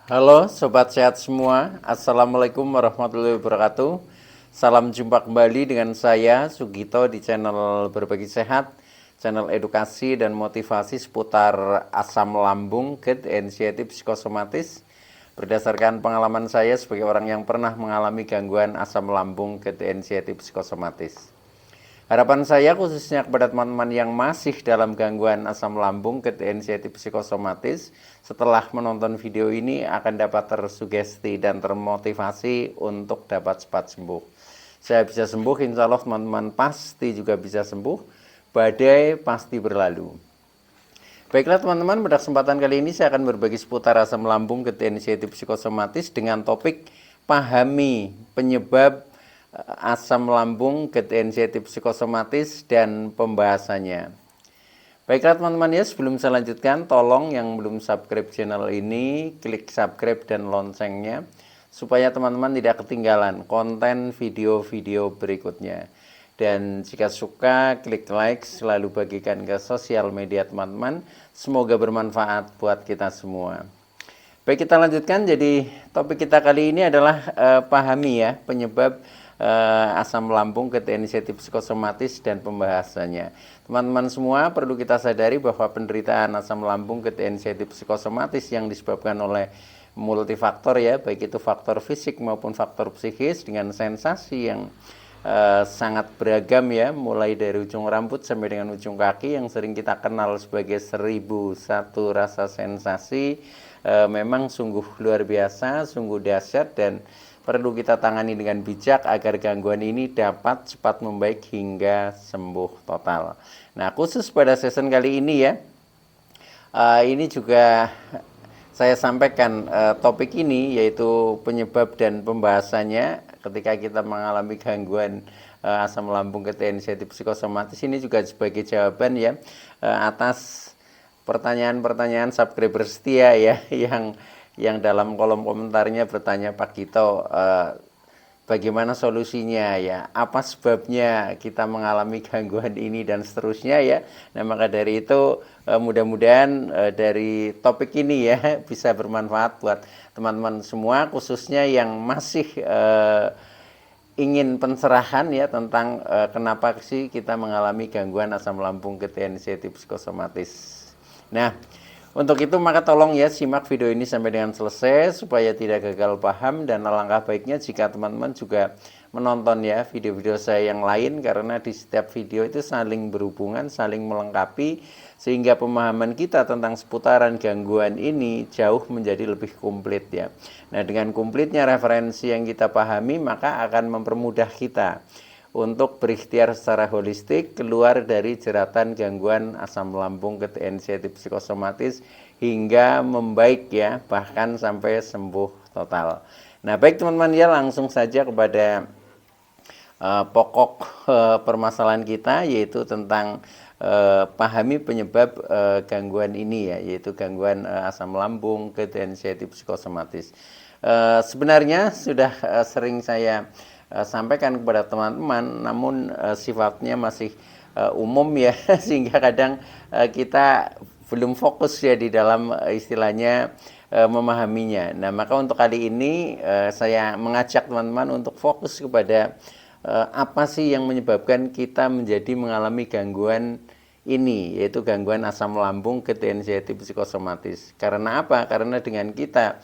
Halo sobat sehat semua, Assalamualaikum warahmatullahi wabarakatuh. Salam jumpa kembali dengan saya Sugito di channel Berbagi Sehat, channel edukasi dan motivasi seputar asam lambung, GERD, anxiety, psikosomatis. Berdasarkan pengalaman saya sebagai orang yang pernah mengalami gangguan asam lambung, GERD, anxiety, psikosomatis. Harapan saya khususnya kepada teman-teman yang masih dalam gangguan asam lambung, GERD, anxiety, psikosomatis, setelah menonton video ini akan dapat tersugesti dan termotivasi untuk dapat cepat sembuh. Saya bisa sembuh, insya Allah teman-teman pasti juga bisa sembuh. Badai pasti berlalu. Baiklah teman-teman, pada kesempatan kali ini saya akan berbagi seputar asam lambung, GERD, anxiety, psikosomatis dengan topik pahami penyebab asam lambung, GERD, anxiety, psikosomatis dan pembahasannya. Baiklah teman-teman ya, sebelum saya lanjutkan, tolong yang belum subscribe channel ini, klik subscribe dan loncengnya, supaya teman-teman tidak ketinggalan konten video-video berikutnya. Dan jika suka, klik like, selalu bagikan ke sosial media teman-teman. Semoga bermanfaat buat kita semua. Baik, kita lanjutkan. Jadi topik kita kali ini adalah pahami ya penyebab asam lambung, GERD, anxiety, psikosomatis dan pembahasannya. Teman-teman semua perlu kita sadari bahwa penderitaan asam lambung, GERD, anxiety, psikosomatis yang disebabkan oleh multifaktor ya, baik itu faktor fisik maupun faktor psikis dengan sensasi yang sangat beragam ya, mulai dari ujung rambut sampai dengan ujung kaki yang sering kita kenal sebagai 1001 rasa sensasi. Memang sungguh luar biasa, sungguh dahsyat dan perlu kita tangani dengan bijak agar gangguan ini dapat cepat membaik hingga sembuh total. Nah, khusus pada season kali ini ya, ini juga saya sampaikan topik ini yaitu penyebab dan pembahasannya ketika kita mengalami gangguan asam lambung, GERD, anxiety, psikosomatis. Ini juga sebagai jawaban ya atas pertanyaan-pertanyaan subscriber setia ya yang dalam kolom komentarnya bertanya, Pak Gito, bagaimana solusinya ya, apa sebabnya kita mengalami gangguan ini dan seterusnya ya. Nah, maka dari itu mudah-mudahan dari topik ini ya bisa bermanfaat buat teman-teman semua, khususnya yang masih ingin pencerahan ya tentang kenapa sih kita mengalami gangguan asam lambung, GERD, anxiety, psikosomatis. Nah, untuk itu maka tolong ya simak video ini sampai dengan selesai supaya tidak gagal paham, dan alangkah baiknya jika teman-teman juga menonton ya video-video saya yang lain, karena di setiap video itu saling berhubungan, saling melengkapi sehingga pemahaman kita tentang seputaran gangguan ini jauh menjadi lebih komplit ya. Nah, dengan komplitnya referensi yang kita pahami maka akan mempermudah kita untuk berikhtiar secara holistik keluar dari jeratan gangguan asam lambung, GERD, anxiety, psikosomatis hingga membaik ya, bahkan sampai sembuh total. Nah, baik teman-teman ya, langsung saja kepada pokok permasalahan kita, yaitu tentang pahami penyebab gangguan ini ya, yaitu gangguan asam lambung, GERD, anxiety, psikosomatis. Sebenarnya sudah sering saya sampaikan kepada teman-teman, namun sifatnya masih umum ya sehingga kadang kita belum fokus ya di dalam istilahnya memahaminya. Nah, maka untuk kali ini saya mengajak teman-teman untuk fokus kepada apa sih yang menyebabkan kita menjadi mengalami gangguan ini, yaitu gangguan asam lambung, GERD, anxiety, psikosomatis. Karena apa? Karena dengan kita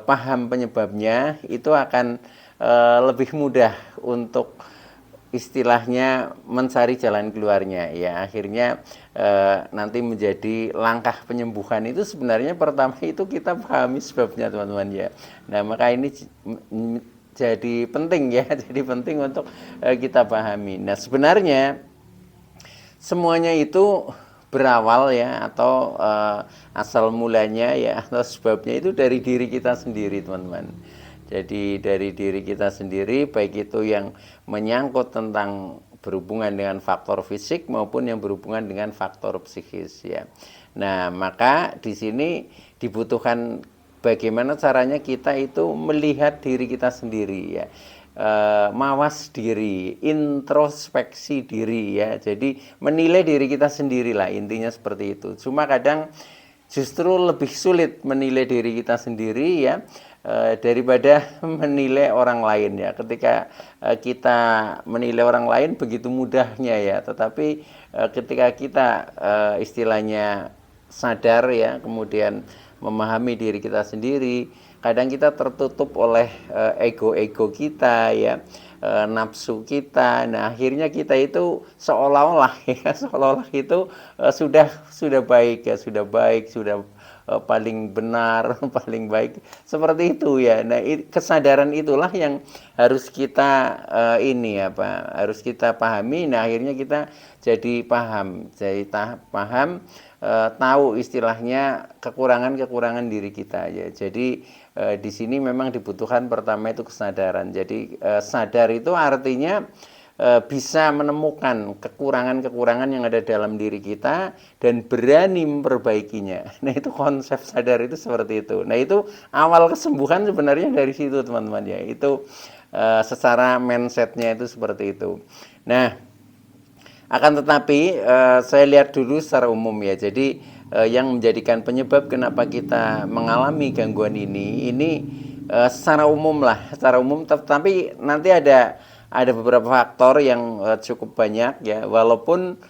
paham penyebabnya, itu akan lebih mudah untuk istilahnya mencari jalan keluarnya ya. Akhirnya nanti menjadi langkah penyembuhan itu sebenarnya pertama itu kita pahami sebabnya teman-teman ya. Nah, maka ini jadi penting ya, jadi penting untuk kita pahami. Nah, sebenarnya semuanya itu berawal ya, atau asal mulanya ya, atau sebabnya itu dari diri kita sendiri teman-teman. Jadi dari diri kita sendiri, baik itu yang menyangkut tentang berhubungan dengan faktor fisik maupun yang berhubungan dengan faktor psikis ya. Nah, maka di sini dibutuhkan bagaimana caranya kita itu melihat diri kita sendiri ya. Mawas diri, introspeksi diri ya. Jadi menilai diri kita sendiri lah, intinya seperti itu. Cuma kadang justru lebih sulit menilai diri kita sendiri ya, daripada menilai orang lain ya. Ketika kita menilai orang lain begitu mudahnya ya, tetapi ketika kita istilahnya sadar ya, kemudian memahami diri kita sendiri, kadang kita tertutup oleh ego-ego kita ya, nafsu kita. Nah, akhirnya kita itu seolah-olah ya, seolah-olah itu sudah baik ya, sudah baik, sudah paling benar, paling baik, seperti itu ya. Nah, kesadaran itulah yang harus kita harus kita pahami. Nah, akhirnya kita jadi paham, paham, tahu istilahnya kekurangan-kekurangan diri kita ya. Jadi di sini memang dibutuhkan pertama itu kesadaran. Jadi sadar itu artinya bisa menemukan kekurangan-kekurangan yang ada dalam diri kita dan berani memperbaikinya. Nah, itu konsep sadar itu seperti itu. Nah, itu awal kesembuhan sebenarnya dari situ, teman-teman ya. Itu secara mindsetnya itu seperti itu. Nah, akan tetapi saya lihat dulu secara umum ya. Jadi yang menjadikan penyebab kenapa kita mengalami gangguan ini secara umum lah, secara umum. Tapi nanti ada beberapa faktor yang cukup banyak ya, walaupun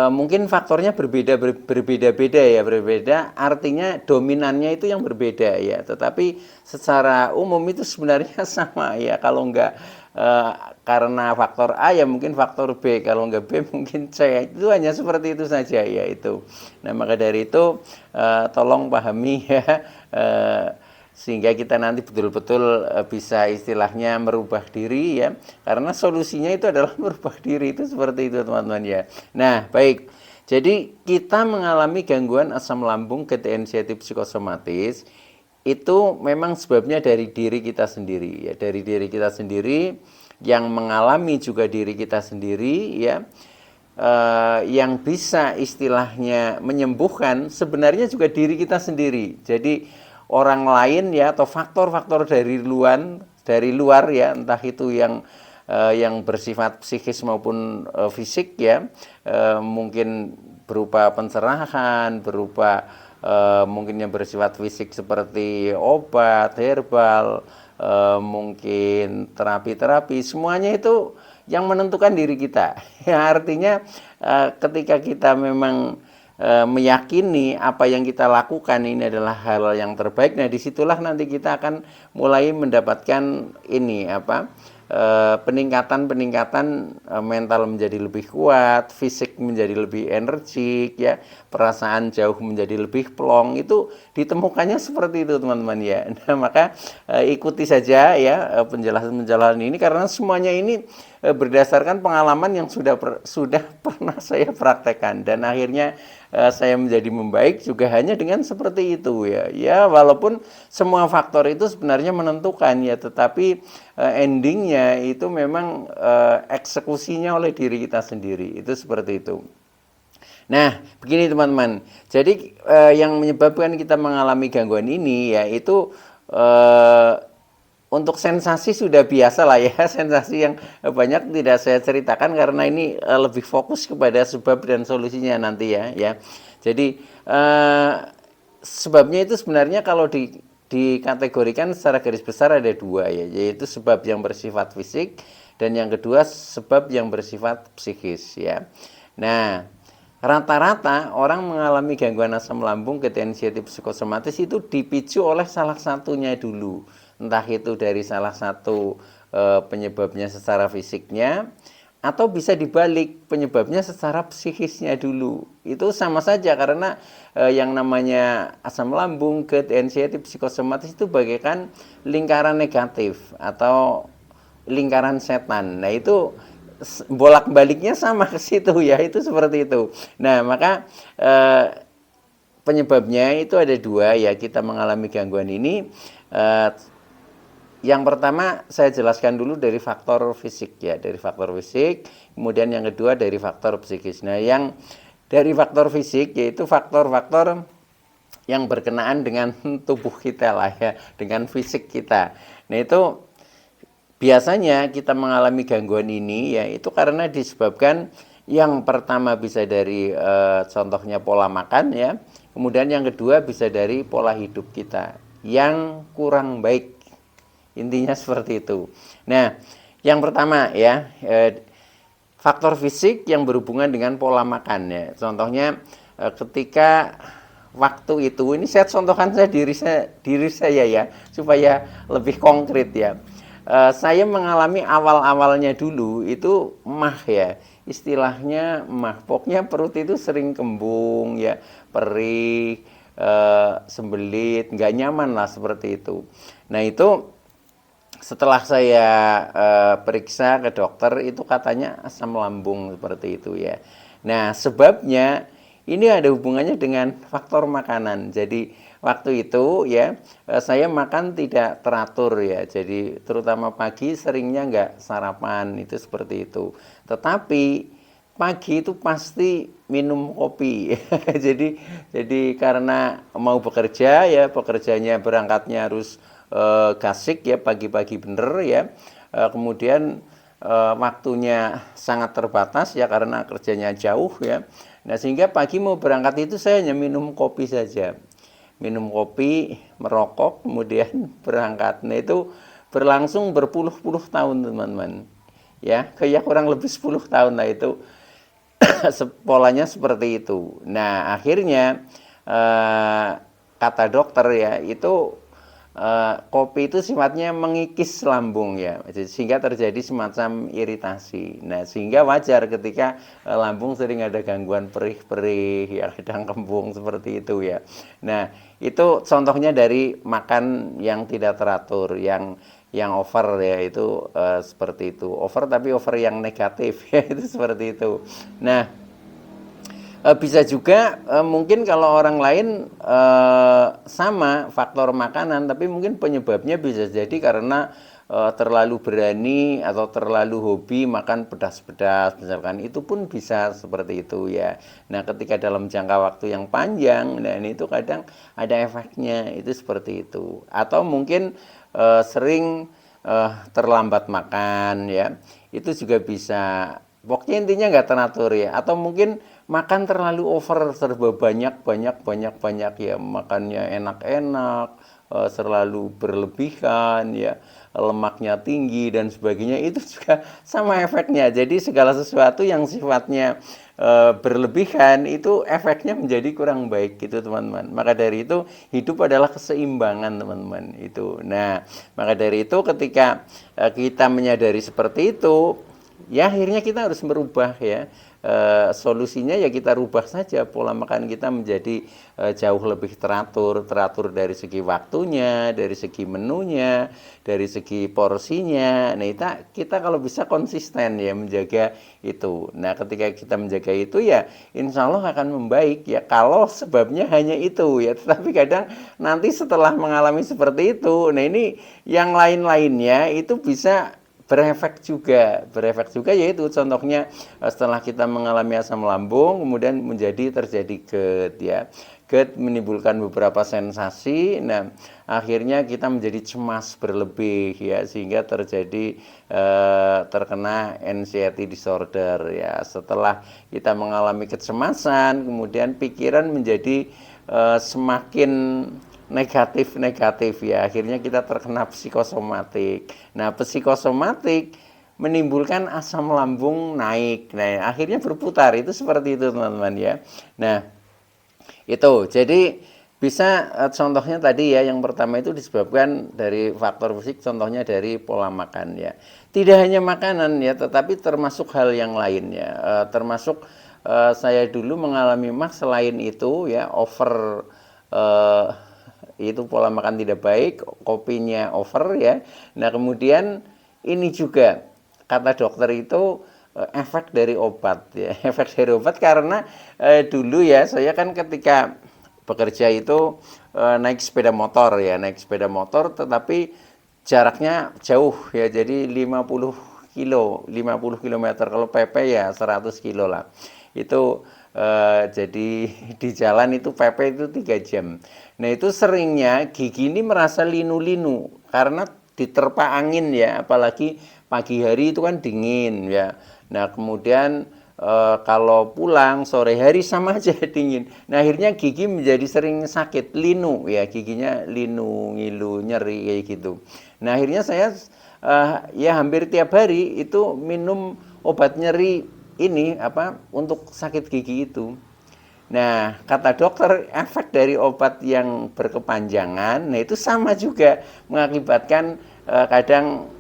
mungkin faktornya berbeda-beda ya, berbeda artinya dominannya itu yang berbeda ya, tetapi secara umum itu sebenarnya sama ya. Kalau enggak karena faktor A ya mungkin faktor B, kalau enggak B mungkin C, itu hanya seperti itu saja ya itu. Nah, maka dari itu tolong pahami ya, sehingga kita nanti betul-betul bisa istilahnya merubah diri ya, karena solusinya itu adalah merubah diri, itu seperti itu teman-teman ya. Nah, baik, jadi kita mengalami gangguan asam lambung GT-NCT psikosomatis itu memang sebabnya dari diri kita sendiri ya, dari diri kita sendiri, yang mengalami juga diri kita sendiri ya. Yang bisa istilahnya menyembuhkan sebenarnya juga diri kita sendiri. Jadi orang lain ya, atau faktor-faktor dari luar ya, entah itu yang bersifat psikis maupun fisik ya, mungkin berupa pencerahan, berupa mungkin yang bersifat fisik seperti obat herbal, mungkin terapi-terapi, semuanya itu yang menentukan diri kita. Ya, artinya ketika kita memang meyakini apa yang kita lakukan ini adalah hal yang terbaik, nah disitulah nanti kita akan mulai mendapatkan peningkatan mental menjadi lebih kuat, fisik menjadi lebih energik ya, perasaan jauh menjadi lebih plong. Itu ditemukannya seperti itu teman-teman ya. Nah, maka ikuti saja ya penjelasan-penjelasan ini, karena semuanya ini berdasarkan pengalaman yang sudah pernah saya praktekkan, dan akhirnya saya menjadi membaik juga hanya dengan seperti itu ya. Ya, walaupun semua faktor itu sebenarnya menentukan ya, tetapi endingnya itu memang eksekusinya oleh diri kita sendiri, itu seperti itu. Nah, begini teman-teman. Jadi yang menyebabkan kita mengalami gangguan ini yaitu untuk sensasi sudah biasa lah ya, sensasi yang banyak tidak saya ceritakan karena ini lebih fokus kepada sebab dan solusinya nanti ya. Jadi sebabnya itu sebenarnya kalau dikategorikan secara garis besar ada dua ya, yaitu sebab yang bersifat fisik dan yang kedua sebab yang bersifat psikis ya. Nah, rata-rata orang mengalami gangguan asam lambung GT-NCT psikosomatis itu dipicu oleh salah satunya dulu. Entah itu dari salah satu penyebabnya secara fisiknya, atau bisa dibalik penyebabnya secara psikisnya dulu. Itu sama saja, karena yang namanya asam lambung GT-NCT psikosomatis itu bagaikan lingkaran negatif atau lingkaran setan. Nah, itu bolak-baliknya sama ke situ ya, itu seperti itu. Nah, maka penyebabnya itu ada dua ya, kita mengalami gangguan ini. Yang pertama saya jelaskan dulu dari faktor fisik ya, dari faktor fisik, kemudian yang kedua dari faktor psikis. Nah, yang dari faktor fisik yaitu faktor-faktor yang berkenaan dengan tubuh kita lah ya, dengan fisik kita. Nah, itu biasanya kita mengalami gangguan ini ya, itu karena disebabkan yang pertama bisa dari contohnya pola makan ya, Kemudian yang kedua bisa dari pola hidup kita yang kurang baik. Intinya seperti itu. Nah, yang pertama ya, faktor fisik yang berhubungan dengan pola makan ya. Contohnya ketika waktu itu, ini saya contohkan diri saya ya, supaya lebih konkret ya. Saya mengalami awal-awalnya dulu itu mah ya, istilahnya mah, pokoknya perut itu sering kembung ya, perih, sembelit, nggak nyaman lah seperti itu. Nah itu setelah saya periksa ke dokter itu katanya asam lambung seperti itu ya. Nah sebabnya ini ada hubungannya dengan faktor makanan. Jadi waktu itu ya saya makan tidak teratur ya. Jadi terutama pagi seringnya nggak sarapan itu seperti itu. Tetapi pagi itu pasti minum kopi. jadi karena mau bekerja ya, pekerjanya berangkatnya harus gasik ya, pagi-pagi bener ya. Kemudian waktunya sangat terbatas ya karena kerjanya jauh ya. Nah sehingga pagi mau berangkat itu saya hanya minum kopi saja, minum kopi, merokok, kemudian berangkat. Nah itu berlangsung berpuluh-puluh tahun teman-teman ya, kayak kurang lebih 10 tahun lah itu. Polanya seperti itu. Nah akhirnya kata dokter ya itu kopi itu sifatnya mengikis lambung ya, sehingga terjadi semacam iritasi. Nah sehingga wajar ketika lambung sering ada gangguan perih-perih ya, kadang kembung seperti itu ya. Nah itu contohnya dari makan yang tidak teratur, yang over ya, itu seperti itu. Over tapi over yang negatif ya, itu seperti itu. Nah bisa juga mungkin kalau orang lain sama faktor makanan, tapi mungkin penyebabnya bisa jadi karena terlalu berani atau terlalu hobi makan pedas-pedas misalkan, itu pun bisa seperti itu ya. Nah ketika dalam jangka waktu yang panjang, nah ini itu kadang ada efeknya itu seperti itu. Atau mungkin sering terlambat makan ya, itu juga bisa. Pokoknya intinya nggak teratur ya. Atau mungkin makan terlalu over, serba banyak ya, makannya enak-enak, selalu berlebihan ya, lemaknya tinggi dan sebagainya, itu juga sama efeknya. Jadi segala sesuatu yang sifatnya berlebihan itu efeknya menjadi kurang baik gitu teman-teman. Maka dari itu hidup adalah keseimbangan teman-teman itu. Nah maka dari itu ketika kita menyadari seperti itu, ya akhirnya kita harus merubah ya. Solusinya ya kita rubah saja pola makan kita menjadi jauh lebih teratur dari segi waktunya, dari segi menunya, dari segi porsinya. Nah kita kalau bisa konsisten ya menjaga itu. Nah ketika kita menjaga itu ya insya Allah akan membaik ya, kalau sebabnya hanya itu ya. Tetapi kadang nanti setelah mengalami seperti itu, nah ini yang lain-lainnya itu bisa berefek juga yaitu contohnya setelah kita mengalami asam lambung kemudian terjadi GERD ya. GERD menimbulkan beberapa sensasi. Nah akhirnya kita menjadi cemas berlebih ya, sehingga terjadi terkena anxiety disorder ya. Setelah kita mengalami kecemasan kemudian pikiran menjadi semakin negatif ya, akhirnya kita terkena psikosomatik. Nah psikosomatik menimbulkan asam lambung naik. Nah akhirnya berputar, itu seperti itu teman-teman ya. Nah itu jadi bisa contohnya tadi ya, yang pertama itu disebabkan dari faktor fisik, contohnya dari pola makan ya. Tidak hanya makanan ya, tetapi termasuk hal yang lain ya. Termasuk saya dulu mengalami selain itu ya, over itu pola makan tidak baik, kopinya over ya. Nah kemudian ini juga kata dokter itu efek dari obat ya, efek dari obat karena dulu ya saya kan ketika bekerja itu naik sepeda motor ya, naik sepeda motor tetapi jaraknya jauh ya, jadi 50 kilometer, kalau PP ya 100 kilo lah. Itu jadi di jalan itu PP itu 3 jam. Nah itu seringnya gigi ini merasa linu-linu karena diterpa angin ya, apalagi pagi hari itu kan dingin ya. Nah kemudian kalau pulang sore hari sama aja dingin. Nah akhirnya gigi menjadi sering sakit, linu ya, giginya linu, ngilu, nyeri kayak gitu. Nah akhirnya saya ya hampir tiap hari itu minum obat nyeri ini apa untuk sakit gigi itu. Nah, kata dokter, efek dari obat yang berkepanjangan, nah itu sama juga mengakibatkan kadang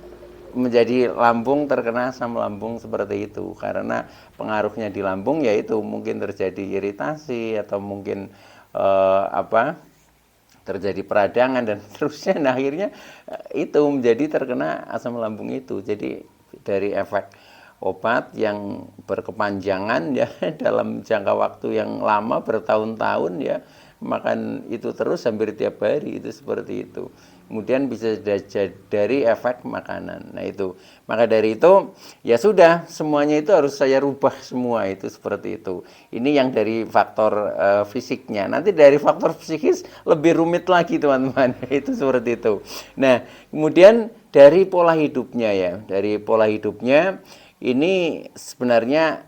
menjadi lambung terkena asam lambung seperti itu. Karena pengaruhnya di lambung yaitu mungkin terjadi iritasi atau mungkin apa terjadi peradangan dan terusnya. Nah, akhirnya itu menjadi terkena asam lambung itu. Jadi dari efek obat yang berkepanjangan ya dalam jangka waktu yang lama bertahun-tahun ya, makan itu terus hampir tiap hari itu seperti itu. Kemudian bisa dari efek makanan. Nah itu, maka dari itu ya sudah semuanya itu harus saya rubah semua itu seperti itu. Ini yang dari faktor fisiknya. Nanti dari faktor psikis lebih rumit lagi teman-teman. Itu seperti itu. Nah kemudian dari pola hidupnya ya, dari pola hidupnya ini sebenarnya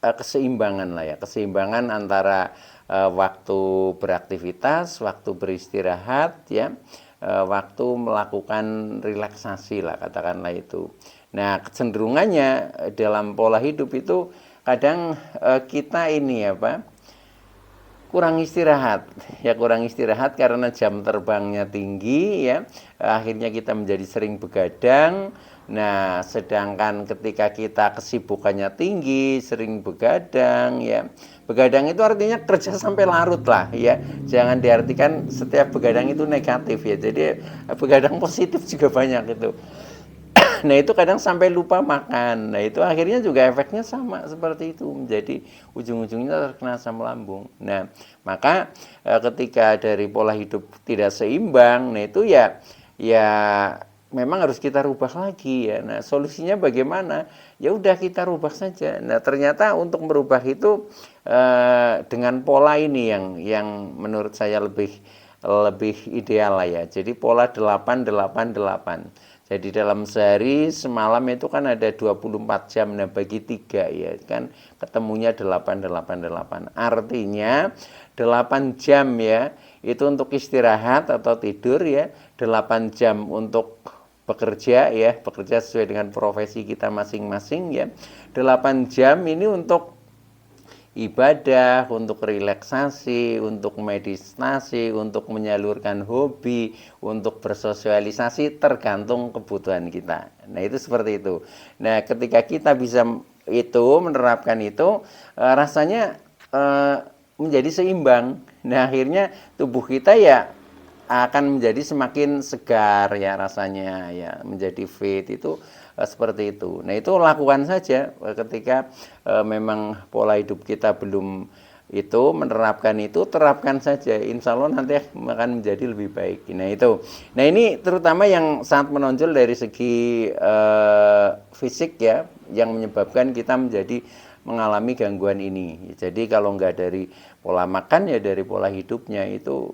keseimbangan lah ya, keseimbangan antara waktu beraktivitas, waktu beristirahat ya, waktu melakukan relaksasi lah katakanlah itu. Nah kecenderungannya dalam pola hidup itu kadang kita ini apa kurang istirahat ya, kurang istirahat karena jam terbangnya tinggi ya, akhirnya kita menjadi sering begadang. Nah sedangkan ketika kita kesibukannya tinggi sering begadang ya, begadang itu artinya kerja sampai larut lah ya, jangan diartikan setiap begadang itu negatif ya, jadi begadang positif juga banyak itu. Nah itu kadang sampai lupa makan. Nah itu akhirnya juga efeknya sama seperti itu, menjadi ujung-ujungnya terkena asam lambung. Nah maka ketika dari pola hidup tidak seimbang, nah itu ya memang harus kita rubah lagi ya. Nah solusinya bagaimana? Ya udah kita rubah saja. Nah ternyata untuk merubah itu dengan pola ini yang menurut saya lebih ideal lah ya. Jadi pola 8-8-8. Jadi dalam sehari semalam itu kan ada 24 jam, nah bagi 3 ya kan ketemunya 8-8-8. Artinya 8 jam ya itu untuk istirahat atau tidur ya, 8 jam untuk bekerja ya, bekerja sesuai dengan profesi kita masing-masing ya. 8 jam ini untuk ibadah, untuk relaksasi, untuk meditasi, untuk menyalurkan hobi, untuk bersosialisasi, tergantung kebutuhan kita. Nah itu seperti itu. Nah ketika kita bisa itu menerapkan itu, rasanya menjadi seimbang. Nah akhirnya tubuh kita ya akan menjadi semakin segar ya rasanya ya, menjadi fit itu seperti itu. Nah itu lakukan saja ketika memang pola hidup kita belum itu menerapkan itu, terapkan saja, insya Allah nanti akan menjadi lebih baik. Nah itu, nah ini terutama yang sangat menonjol dari segi fisik ya, yang menyebabkan kita menjadi mengalami gangguan ini. Jadi kalau nggak dari pola makan ya dari pola hidupnya itu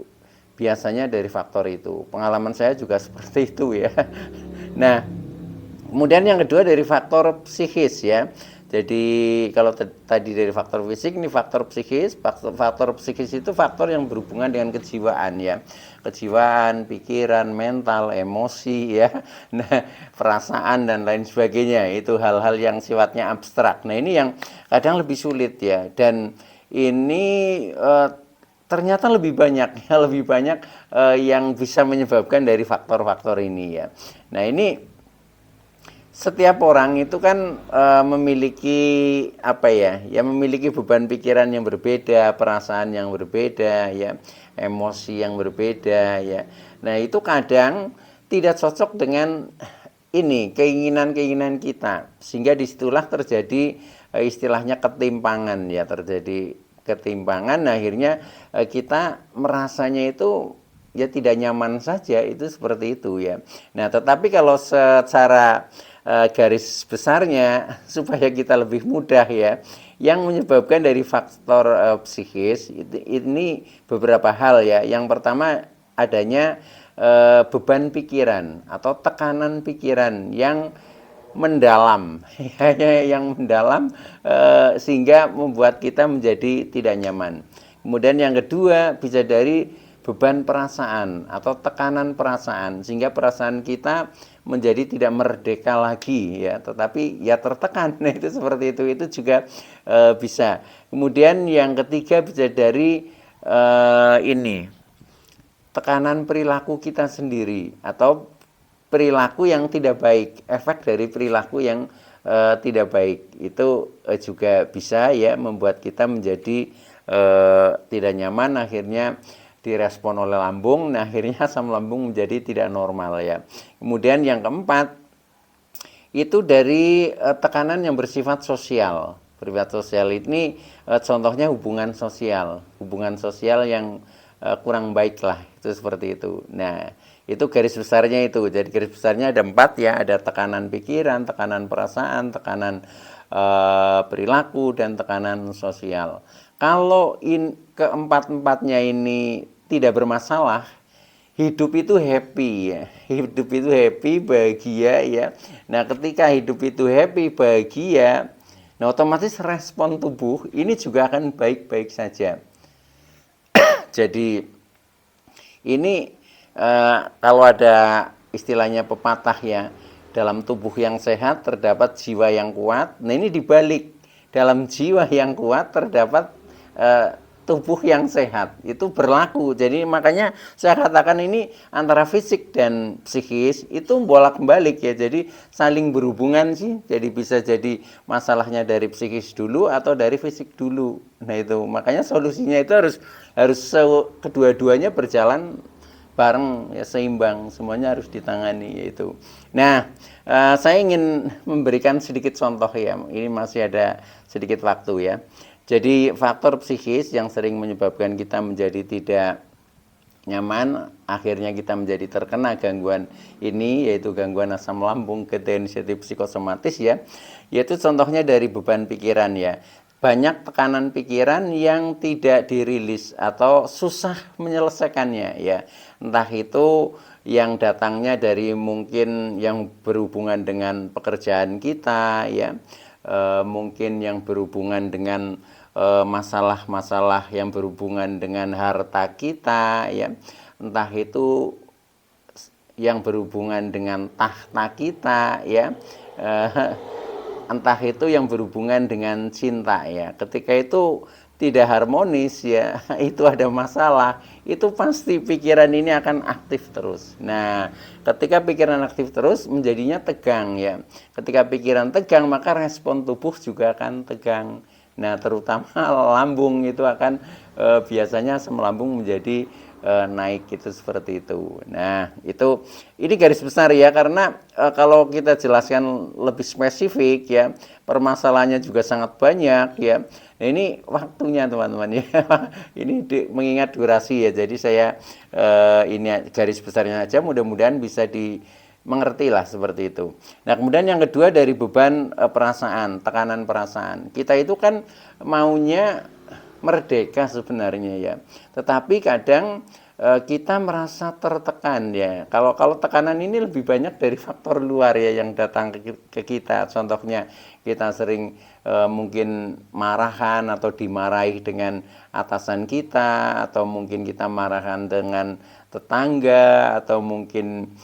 biasanya dari faktor itu. Pengalaman saya juga seperti itu ya. Nah kemudian yang kedua dari faktor psikis ya. Jadi kalau tadi dari faktor fisik, ini faktor psikis. Faktor psikis itu faktor yang berhubungan dengan kejiwaan ya. Kejiwaan, pikiran, mental, emosi ya. Nah, perasaan dan lain sebagainya. Itu hal-hal yang sifatnya abstrak. Nah, ini yang kadang lebih sulit ya. Dan ini ternyata lebih banyak ya, lebih banyak yang bisa menyebabkan dari faktor-faktor ini ya. Nah, ini setiap orang itu kan memiliki apa ya, ya memiliki beban pikiran yang berbeda, perasaan yang berbeda, ya, emosi yang berbeda, ya. Nah itu kadang tidak cocok dengan ini keinginan-keinginan kita, sehingga disitulah terjadi istilahnya ketimpangan, ya, terjadi ketimpangan. Nah, akhirnya kita merasanya itu ya tidak nyaman saja, itu seperti itu ya. Nah tetapi kalau secara garis besarnya supaya kita lebih mudah ya, yang menyebabkan dari faktor psikis ini beberapa hal ya. Yang pertama adanya beban pikiran atau tekanan pikiran yang mendalam, yang mendalam sehingga membuat kita menjadi tidak nyaman. Kemudian yang kedua bisa dari beban perasaan atau tekanan perasaan sehingga perasaan kita menjadi tidak merdeka lagi ya, tetapi ya tertekan. Nah, itu seperti itu juga bisa. Kemudian yang ketiga bisa dari ini tekanan perilaku kita sendiri atau perilaku yang tidak baik, efek dari perilaku yang tidak baik itu juga bisa ya membuat kita menjadi tidak nyaman, akhirnya direspon oleh lambung, nah akhirnya asam lambung menjadi tidak normal ya. Kemudian yang keempat itu dari tekanan yang bersifat sosial. Bersifat sosial ini contohnya hubungan sosial yang kurang baik lah, itu seperti itu. Nah, itu garis besarnya itu. Jadi garis besarnya ada 4 ya, ada tekanan pikiran, tekanan perasaan, tekanan perilaku, dan tekanan sosial. Kalau keempat-empatnya ini tidak bermasalah, hidup itu happy ya. Hidup itu happy, bahagia ya. Nah, ketika hidup itu happy, bahagia, nah otomatis respon tubuh ini juga akan baik-baik saja. Jadi ini kalau ada istilahnya pepatah ya, dalam tubuh yang sehat terdapat jiwa yang kuat. Nah, ini dibalik, dalam jiwa yang kuat terdapat tubuh yang sehat. Itu berlaku. Jadi makanya saya katakan ini antara fisik dan psikis itu bolak-balik ya. Jadi saling berhubungan sih. Jadi bisa jadi masalahnya dari psikis dulu atau dari fisik dulu. Nah, itu makanya solusinya itu harus kedua-duanya berjalan bareng ya, seimbang, semuanya harus ditangani yaitu. Nah, saya ingin memberikan sedikit contoh ya, ini masih ada sedikit waktu ya. Jadi faktor psikis yang sering menyebabkan kita menjadi tidak nyaman, akhirnya kita menjadi terkena gangguan ini, yaitu gangguan asam lambung, inisiatif psikosomatis ya, yaitu contohnya dari beban pikiran ya. Banyak tekanan pikiran yang tidak dirilis atau susah menyelesaikannya ya. Entah itu yang datangnya dari mungkin yang berhubungan dengan pekerjaan kita ya, mungkin yang berhubungan dengan masalah-masalah yang berhubungan dengan harta kita ya, entah itu yang berhubungan dengan tahta kita ya, entah itu yang berhubungan dengan cinta ya. Ketika itu tidak harmonis ya, itu ada masalah, itu pasti pikiran ini akan aktif terus. Nah, ketika pikiran aktif terus menjadinya tegang ya. Ketika pikiran tegang maka respon tubuh juga akan tegang. Nah, terutama lambung itu akan biasanya asam lambung menjadi naik, itu seperti itu. Nah, ini garis besar ya, karena kalau kita jelaskan lebih spesifik ya, permasalahannya juga sangat banyak ya. Nah, ini waktunya teman-teman ya. Ini mengingat durasi ya. Jadi saya ini garis besarnya aja, mudah-mudahan bisa mengerti lah seperti itu. Nah, kemudian yang kedua dari beban perasaan, tekanan perasaan. Kita itu kan maunya merdeka sebenarnya ya, tetapi kadang kita merasa tertekan ya. Kalau tekanan ini lebih banyak dari faktor luar ya yang datang ke kita. Contohnya kita sering mungkin marahan atau dimarahi dengan atasan kita, atau mungkin kita marahan dengan tetangga, atau mungkin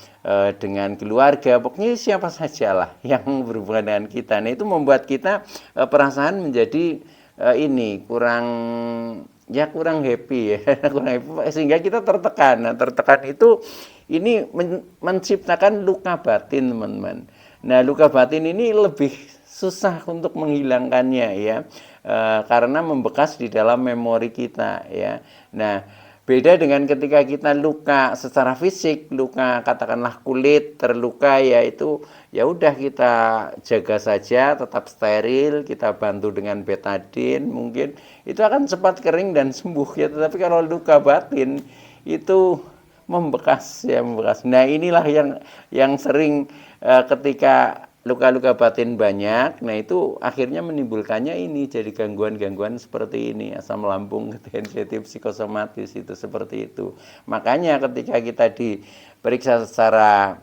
dengan keluarga, pokoknya siapa sajalah yang berhubungan dengan kita. Nah, itu membuat kita perasaan menjadi ini kurang happy ya, kurang happy, sehingga kita tertekan. Nah, tertekan itu ini menciptakan luka batin teman-teman. Nah, luka batin ini lebih susah untuk menghilangkannya ya, karena membekas di dalam memori kita ya. Nah, beda dengan ketika kita luka secara fisik, luka katakanlah kulit terluka ya, itu ya udah kita jaga saja, tetap steril, kita bantu dengan betadine, mungkin itu akan cepat kering dan sembuh ya. Tetapi kalau luka batin itu membekas ya, membekas. Nah, inilah yang sering ketika luka-luka batin banyak, nah itu akhirnya menimbulkannya ini jadi gangguan-gangguan seperti ini, asam lambung, inisiatif psikosomatis, itu seperti itu. Makanya ketika kita diperiksa secara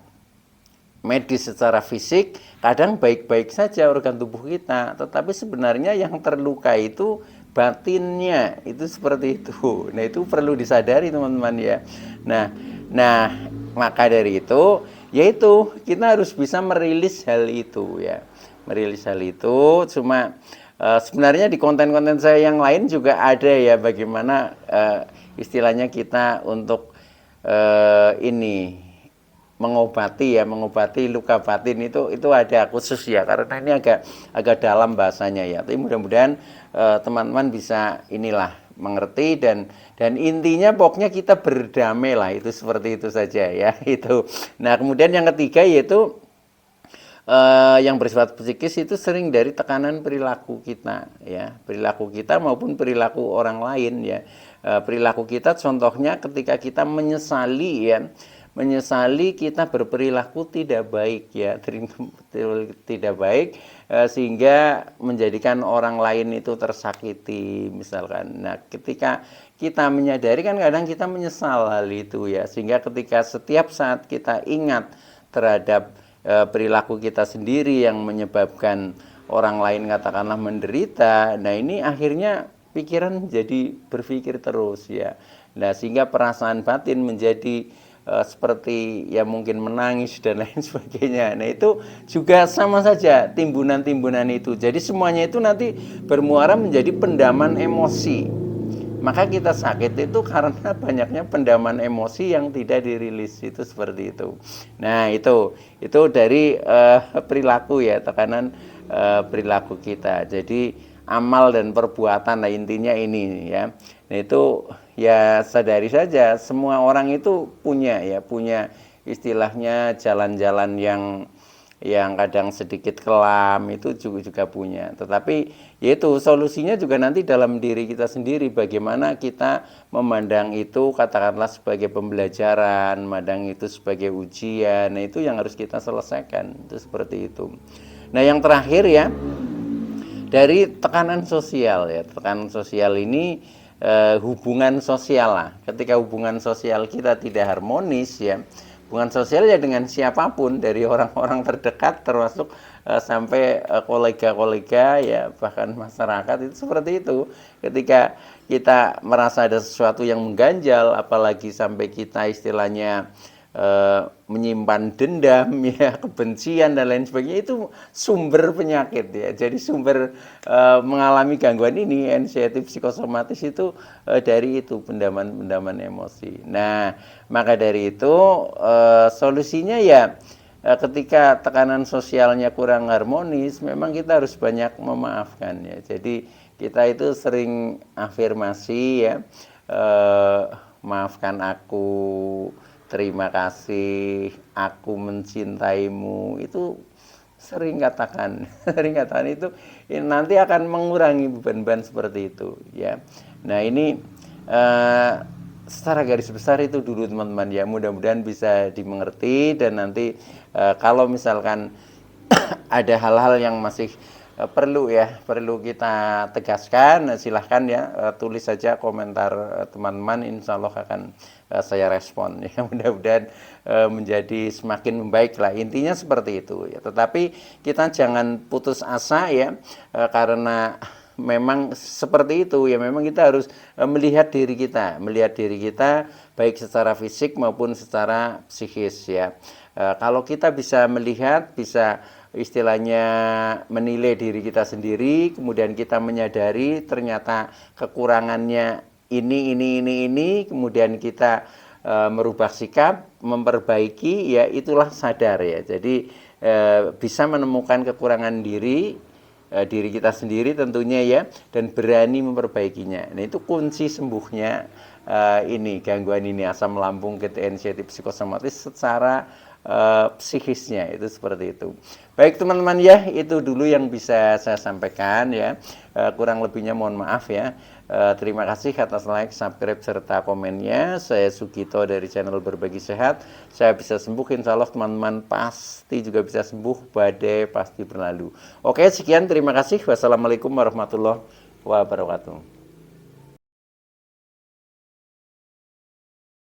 medis secara fisik kadang baik-baik saja organ tubuh kita, tetapi sebenarnya yang terluka itu batinnya, itu seperti itu. Nah, itu perlu disadari teman-teman ya. Nah, nah maka dari itu yaitu kita harus bisa merilis hal itu ya. Merilis hal itu. Cuma sebenarnya di konten-konten saya yang lain juga ada ya, bagaimana istilahnya kita untuk ini mengobati luka batin itu ada khusus ya, karena ini agak dalam bahasanya ya. Tapi mudah-mudahan teman-teman bisa inilah mengerti, dan intinya pokoknya kita berdamai lah, itu seperti itu saja ya. Itu. Nah, kemudian yang ketiga yaitu yang bersifat psikis itu sering dari tekanan perilaku kita ya, perilaku kita maupun perilaku orang lain ya. Perilaku kita contohnya ketika kita menyesali ya, menyesali kita berperilaku tidak baik ya, tidak baik sehingga menjadikan orang lain itu tersakiti misalkan. Nah, ketika kita menyadari kan kadang kita menyesal hal itu ya, sehingga ketika setiap saat kita ingat terhadap perilaku kita sendiri yang menyebabkan orang lain katakanlah menderita, nah ini akhirnya pikiran jadi berpikir terus ya. Nah, sehingga perasaan batin menjadi seperti ya mungkin menangis dan lain sebagainya. Nah, itu juga sama saja timbunan-timbunan itu. Jadi semuanya itu nanti bermuara menjadi pendaman emosi. Maka kita sakit itu karena banyaknya pendaman emosi yang tidak dirilis, itu seperti itu. Nah, itu dari perilaku ya, tekanan perilaku kita. Jadi amal dan perbuatan, nah intinya ini ya. Nah, itu ya sadari saja semua orang itu punya istilahnya jalan-jalan yang kadang sedikit kelam, itu juga punya. Tetapi yaitu solusinya juga nanti dalam diri kita sendiri, bagaimana kita memandang itu katakanlah sebagai pembelajaran, memandang itu sebagai ujian. Nah, itu yang harus kita selesaikan, itu seperti itu. Nah, yang terakhir ya, dari tekanan sosial ya. Tekanan sosial ini hubungan sosial lah. Ketika hubungan sosial kita tidak harmonis ya, hubungan sosial ya dengan siapapun, dari orang-orang terdekat termasuk sampai kolega-kolega ya, bahkan masyarakat, itu seperti itu. Ketika kita merasa ada sesuatu yang mengganjal, apalagi sampai kita istilahnya menyimpan dendam ya, kebencian dan lain sebagainya, itu sumber penyakit ya. Jadi sumber mengalami gangguan ini, anxiety psikosomatis, itu dari itu pendaman emosi. Nah, maka dari itu solusinya ya ketika tekanan sosialnya kurang harmonis, memang kita harus banyak memaafkan ya. Jadi kita itu sering afirmasi ya, maafkan aku, terima kasih, aku mencintaimu, itu sering katakan itu nanti akan mengurangi beban-beban seperti itu ya. Nah, ini secara garis besar itu dulu teman-teman ya, mudah-mudahan bisa dimengerti, dan nanti kalau misalkan ada hal-hal yang masih perlu kita tegaskan, silahkan ya tulis saja komentar teman-teman, insya Allah akan saya respon ya. Mudah-mudahan menjadi semakin membaik lah, intinya seperti itu ya. Tetapi kita jangan putus asa ya, karena memang seperti itu ya, memang kita harus melihat diri kita baik secara fisik maupun secara psikis ya. Kalau kita bisa melihat, bisa istilahnya menilai diri kita sendiri, kemudian kita menyadari ternyata kekurangannya ini, kemudian kita merubah sikap, memperbaiki ya, itulah sadar ya. Jadi bisa menemukan kekurangan diri kita sendiri tentunya ya, dan berani memperbaikinya. Nah, itu kunci sembuhnya ini gangguan ini, asam lambung, anxiety psikosomatis secara psikisnya, itu seperti itu. Baik teman-teman ya, itu dulu yang bisa saya sampaikan ya. Kurang lebihnya mohon maaf ya. Terima kasih atas like, subscribe, serta komennya. Saya Sugito dari channel Berbagi Sehat. Saya bisa sembuh, insya Allah teman-teman pasti juga bisa sembuh, badai pasti berlalu. Oke, sekian, terima kasih. Wassalamualaikum warahmatullahi wabarakatuh.